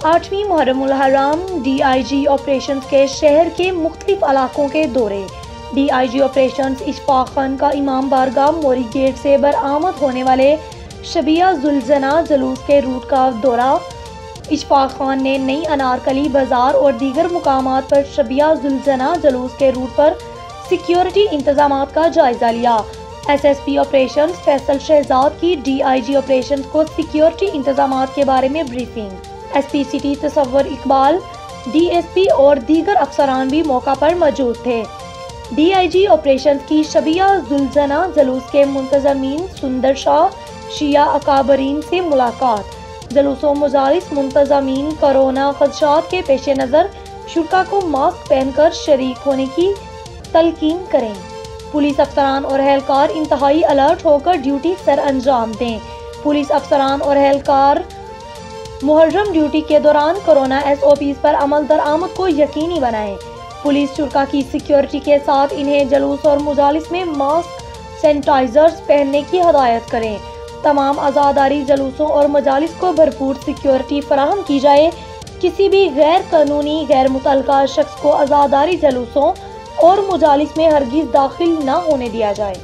8वीं मुहर्रमुल हराम DIG operations के शहर के मुख्तलिफ इलाकों के दौरे। DIG ऑपरेशंस इशफाक खान का इमाम बारगाह मोरी गेट से बरामद होने वाले शबिया जुल्जना जुलूस के रूट का दौरा। इशफाक खान ने नई अनारकली बाजार और दीगर मुकामात पर शबिया जुल्जना जुलूस के रूट पर सिक्योरिटी इंतजामात का जायजा लिया। SSP ऑपरेशंस फैसल शहजाद की DIG ऑपरेशंस को सिक्योरिटी इंतजामात के बारे में briefing. SP city Tasawwur Iqbal, DSP और दीगर अफसरान भी मौका पर मौजूद थे। DIG ऑपरेशंस की शबिया जुल्जना जुलूस के मुंतजमीन सुंदर शाह शिया अकाबरीन से मुलाकात। जुलूस मुजालिस मुंतजमीन कोरोना खदशात के पेश नज़र शुरा को मास्क पहनकर शरीक होने की तलकीन करें। पुलिस अफसरान और एहलकार इंतहाई अलर्ट होकर ड्यूटी सर अंजाम दें। पुलिस अफसरान और एहलकार मुहर्रम ड्यूटी के दौरान कोरोना SOPs पर अमल दरामद को यकीनी बनाएं। पुलिस शुरा की सिक्योरिटी के साथ इन्हें जुलूस और मुजालिस में मास्क सैनिटाइजर्स पहनने की हदायत करें। तमाम आज़ादारी जुलूसों और मजालिस को भरपूर सिक्योरिटी फराहम की जाए। किसी भी गैर कानूनी गैर मुतल्लका शख्स को आज़ादारी जुलूसों और मुजालिस में हरगिज़ दाखिल न होने दिया जाए।